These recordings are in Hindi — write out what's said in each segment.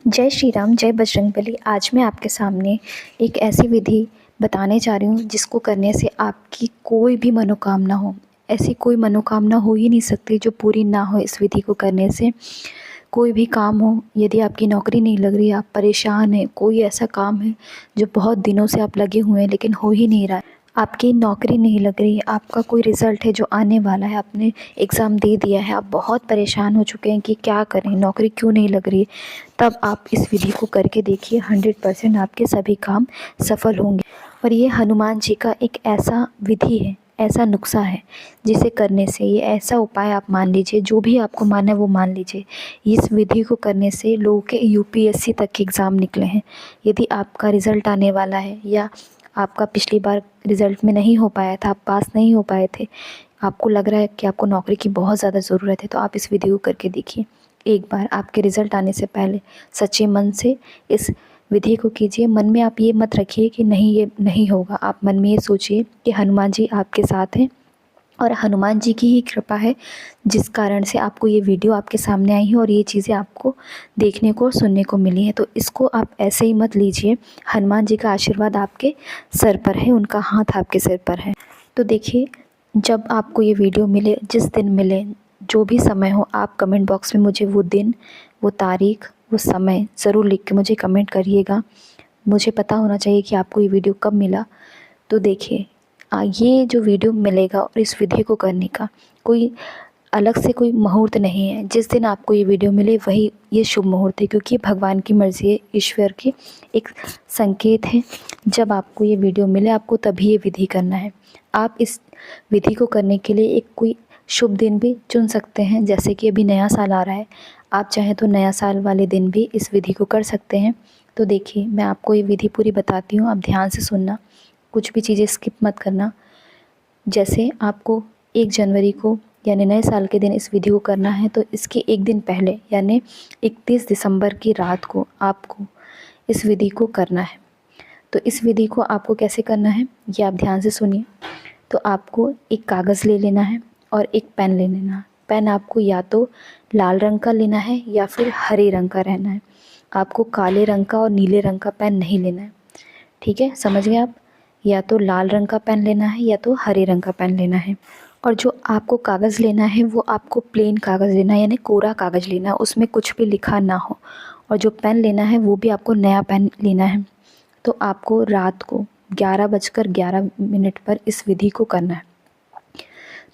जय श्री राम, जय बजरंगबली। आज मैं आपके सामने एक ऐसी विधि बताने जा रही हूँ जिसको करने से आपकी कोई भी मनोकामना हो, ऐसी कोई मनोकामना हो ही नहीं सकती जो पूरी ना हो। इस विधि को करने से कोई भी काम हो, यदि आपकी नौकरी नहीं लग रही, आप परेशान हैं, कोई ऐसा काम है जो बहुत दिनों से आप लगे हुए हैं लेकिन हो ही नहीं रहा है, आपकी नौकरी नहीं लग रही, आपका कोई रिज़ल्ट है जो आने वाला है, आपने एग्ज़ाम दे दिया है, आप बहुत परेशान हो चुके हैं कि क्या करें, नौकरी क्यों नहीं लग रही, तब आप इस विधि को करके देखिए। 100% आपके सभी काम सफल होंगे। और ये हनुमान जी का एक ऐसा विधि है, ऐसा नुस्खा है जिसे करने से, ये ऐसा उपाय आप मान लीजिए, जो भी आपको मानना है वो मान लीजिए। इस विधि को करने से लोगों के यूपीएससी तक के एग्ज़ाम निकले हैं। यदि आपका रिज़ल्ट आने वाला है या आपका पिछली बार रिज़ल्ट में नहीं हो पाया था, आप पास नहीं हो पाए थे, आपको लग रहा है कि आपको नौकरी की बहुत ज़्यादा ज़रूरत है, तो आप इस विधि को करके देखिए। एक बार आपके रिज़ल्ट आने से पहले सच्चे मन से इस विधि को कीजिए। मन में आप ये मत रखिए कि नहीं, ये नहीं होगा। आप मन में ये सोचिए कि हनुमान जी आपके साथ हैं और हनुमान जी की ही कृपा है जिस कारण से आपको ये वीडियो आपके सामने आई है और ये चीज़ें आपको देखने को और सुनने को मिली हैं। तो इसको आप ऐसे ही मत लीजिए। हनुमान जी का आशीर्वाद आपके सर पर है, उनका हाथ आपके सिर पर है। तो देखिए, जब आपको ये वीडियो मिले, जिस दिन मिले, जो भी समय हो, आप कमेंट बॉक्स में मुझे वो दिन, वो तारीख़, वो समय ज़रूर लिख के मुझे कमेंट करिएगा। मुझे पता होना चाहिए कि आपको ये वीडियो कब मिला। तो देखिए, ये जो वीडियो मिलेगा और इस विधि को करने का कोई अलग से कोई मुहूर्त नहीं है। जिस दिन आपको ये वीडियो मिले वही ये शुभ मुहूर्त है, क्योंकि भगवान की मर्ज़ी है, ईश्वर की एक संकेत है। जब आपको ये वीडियो मिले आपको तभी ये विधि करना है। आप इस विधि को करने के लिए एक कोई शुभ दिन भी चुन सकते हैं, जैसे कि अभी नया साल आ रहा है, आप चाहें तो नया साल वाले दिन भी इस विधि को कर सकते हैं। तो देखिए, मैं आपको ये विधि पूरी बताती हूँ, आप ध्यान से सुनना, कुछ भी चीज़ें स्किप मत करना। जैसे आपको 1 जनवरी को यानी नए साल के दिन इस विधि को करना है, तो इसके एक दिन पहले यानी 31 दिसंबर की रात को आपको इस विधि को करना है। तो इस विधि को आपको कैसे करना है ये आप ध्यान से सुनिए। तो आपको एक कागज़ ले लेना है और एक पेन ले लेना है। पेन आपको या तो लाल रंग का लेना है या फिर हरे रंग का रहना है। आपको काले रंग का और नीले रंग का पेन नहीं लेना है, ठीक है? समझ गए आप? या तो लाल रंग का पेन लेना है या तो हरे रंग का पेन लेना है। और जो आपको कागज़ लेना है वो आपको प्लेन कागज़ लेना है, यानी कोरा कागज़ लेना है, उसमें कुछ भी लिखा ना हो। और जो पेन लेना है वो भी आपको नया पेन लेना है। तो आपको रात को 11:11 पर इस विधि को करना है।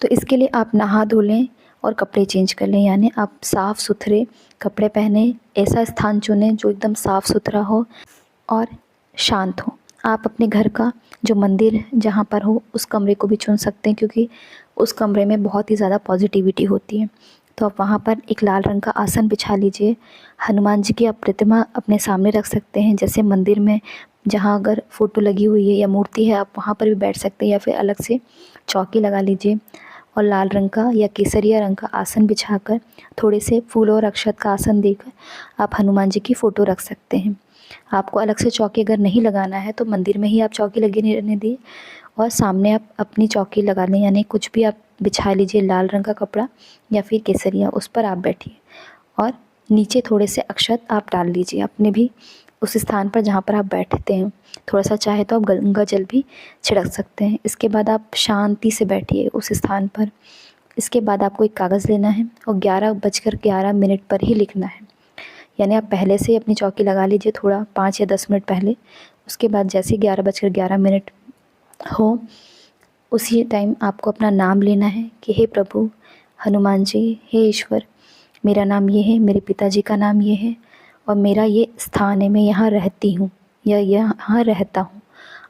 तो इसके लिए आप नहा धो लें और कपड़े चेंज कर लें, यानी आप साफ़ सुथरे कपड़े पहने, ऐसा स्थान चुनें जो एकदम साफ़ सुथरा हो और शांत हो। आप अपने घर का जो मंदिर जहाँ पर हो उस कमरे को भी चुन सकते हैं, क्योंकि उस कमरे में बहुत ही ज़्यादा पॉजिटिविटी होती है। तो आप वहाँ पर एक लाल रंग का आसन बिछा लीजिए। हनुमान जी की आप प्रतिमा अपने सामने रख सकते हैं, जैसे मंदिर में जहाँ अगर फ़ोटो लगी हुई है या मूर्ति है, आप वहाँ पर भी बैठ सकते हैं, या फिर अलग से चौकी लगा लीजिए और लाल रंग का या केसरिया रंग का आसन बिछाकर थोड़े से फूल और अक्षत का आसन देकर आप हनुमान जी की फ़ोटो रख सकते हैं। आपको अलग से चौकी अगर नहीं लगाना है तो मंदिर में ही आप चौकी लगी नहीं रहने दिए और सामने आप अपनी चौकी लगा लें, यानी कुछ भी आप बिछा लीजिए, लाल रंग का कपड़ा या फिर केसरिया, उस पर आप बैठिए और नीचे थोड़े से अक्षत आप डाल लीजिए अपने भी उस स्थान पर जहाँ पर आप बैठते हैं। थोड़ा सा चाहे तो आप गंगा जल भी छिड़क सकते हैं। इसके बाद आप शांति से बैठिए उस स्थान पर। इसके बाद आपको एक कागज़ लेना है और 11:11 पर ही लिखना है, यानी आप पहले से ही अपनी चौकी लगा लीजिए, थोड़ा 5 या 10 मिनट पहले। उसके बाद जैसे ही 11:11 हो, उसी टाइम आपको अपना नाम लेना है कि हे प्रभु हनुमान जी, हे ईश्वर, मेरा नाम ये है, मेरे पिताजी का नाम ये है और मेरा ये स्थान है, मैं यहाँ रहती हूँ या यहाँ रहता हूँ।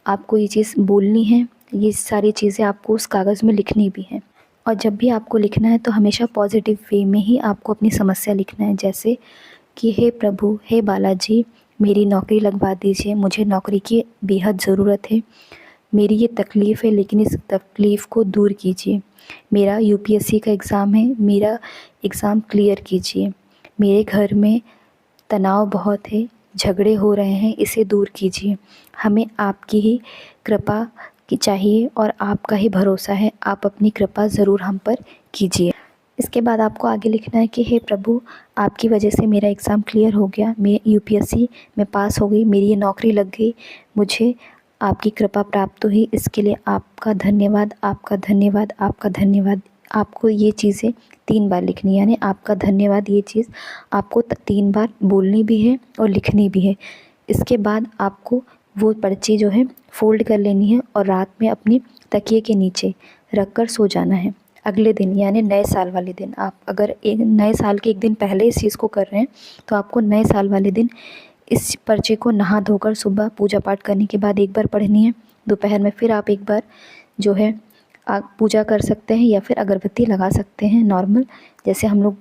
आपको ये चीज़ बोलनी है, ये सारी चीज़ें आपको उस कागज़ में लिखनी भी हैं। और जब भी आपको लिखना है तो हमेशा पॉजिटिव वे में ही आपको अपनी समस्या लिखना है, जैसे कि हे प्रभु, हे बालाजी, मेरी नौकरी लगवा दीजिए, मुझे नौकरी की बेहद ज़रूरत है। मेरी ये तकलीफ़ है लेकिन इस तकलीफ़ को दूर कीजिए। मेरा यूपीएससी का एग्ज़ाम है, मेरा एग्ज़ाम क्लियर कीजिए। मेरे घर में तनाव बहुत है, झगड़े हो रहे हैं, इसे दूर कीजिए। हमें आपकी ही कृपा की चाहिए और आपका ही भरोसा है, आप अपनी कृपा ज़रूर हम पर कीजिए। इसके बाद आपको आगे लिखना है कि हे प्रभु, आपकी वजह से मेरा एग्ज़ाम क्लियर हो गया, मैं यूपीएससी में पास हो गई, मेरी ये नौकरी लग गई, मुझे आपकी कृपा प्राप्त हुई, इसके लिए आपका धन्यवाद, आपका धन्यवाद, आपका धन्यवाद। आपको ये चीज़ें 3 बार लिखनी है, यानी आपका धन्यवाद ये चीज़ आपको 3 बार बोलनी भी है और लिखनी भी है। इसके बाद आपको वो पर्ची जो है फ़ोल्ड कर लेनी है और रात में अपनी तकिए के नीचे रख कर सो जाना है। अगले दिन यानी नए साल वाले दिन, आप अगर एक नए साल के एक दिन पहले इस चीज़ को कर रहे हैं तो आपको नए साल वाले दिन इस पर्चे को नहा धोकर सुबह पूजा पाठ करने के बाद एक बार पढ़नी है। दोपहर में फिर आप एक बार जो है पूजा कर सकते हैं या फिर अगरबत्ती लगा सकते हैं नॉर्मल, जैसे हम लोग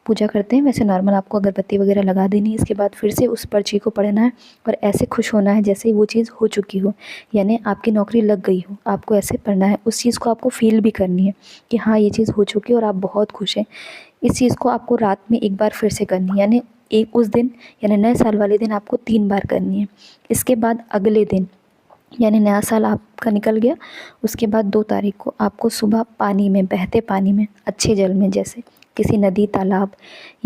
पूजा करते हैं वैसे नॉर्मल आपको अगरबत्ती वगैरह लगा देनी है। इसके बाद फिर से उस पर्ची को पढ़ना है और ऐसे खुश होना है जैसे वो चीज़ हो चुकी हो, यानी आपकी नौकरी लग गई हो। आपको ऐसे पढ़ना है, उस चीज़ को आपको फ़ील भी करनी है कि हाँ ये चीज़ हो चुकी है और आप बहुत खुश हैं। इस चीज़ को आपको रात में एक बार फिर से करनी है, यानी एक उस दिन यानी नए साल वाले दिन आपको 3 बार करनी है। इसके बाद अगले दिन यानी नया साल आपका निकल गया, उसके बाद 2 तारीख को आपको सुबह पानी में, बहते पानी में, अच्छे जल में, जैसे किसी नदी, तालाब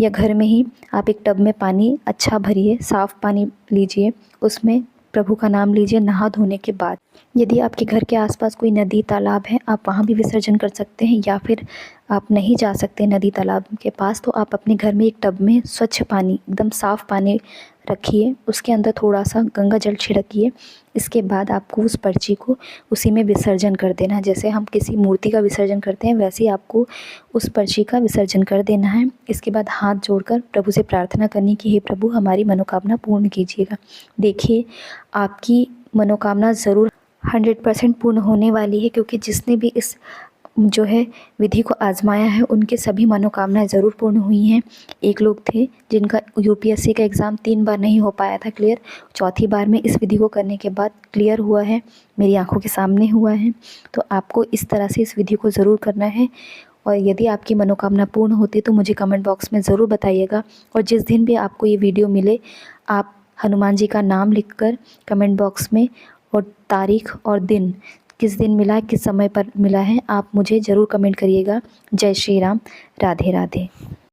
या घर में ही आप एक टब में पानी अच्छा भरिए, साफ़ पानी लीजिए, उसमें प्रभु का नाम लीजिए नहा धोने के बाद। यदि आपके घर के आसपास कोई नदी, तालाब है, आप वहाँ भी विसर्जन कर सकते हैं, या फिर आप नहीं जा सकते नदी, तालाब के पास तो आप अपने घर में एक टब में स्वच्छ पानी, एकदम साफ़ पानी रखिए, उसके अंदर थोड़ा सा गंगा जल छिड़किए। इसके बाद आपको उस पर्ची को उसी में विसर्जन कर देना है। जैसे हम किसी मूर्ति का विसर्जन करते हैं वैसे ही आपको उस पर्ची का विसर्जन कर देना है। इसके बाद हाथ जोड़कर प्रभु से प्रार्थना करनी कि हे प्रभु, हमारी मनोकामना पूर्ण कीजिएगा। देखिए आपकी मनोकामना ज़रूर 100% पूर्ण होने वाली है, क्योंकि जिसने भी इस जो है विधि को आजमाया है उनके सभी मनोकामनाएं ज़रूर पूर्ण हुई हैं। एक लोग थे जिनका यूपीएससी का एग्ज़ाम 3 बार नहीं हो पाया था क्लियर, चौथी बार में इस विधि को करने के बाद क्लियर हुआ है, मेरी आंखों के सामने हुआ है। तो आपको इस तरह से इस विधि को ज़रूर करना है। और यदि आपकी मनोकामना पूर्ण होती तो मुझे कमेंट बॉक्स में ज़रूर बताइएगा। और जिस दिन भी आपको ये वीडियो मिले, आप हनुमान जी का नाम लिखकर कमेंट बॉक्स में और तारीख और दिन, किस दिन मिला है, किस समय पर मिला है, आप मुझे ज़रूर कमेंट करिएगा। जय श्री राम, राधे राधे।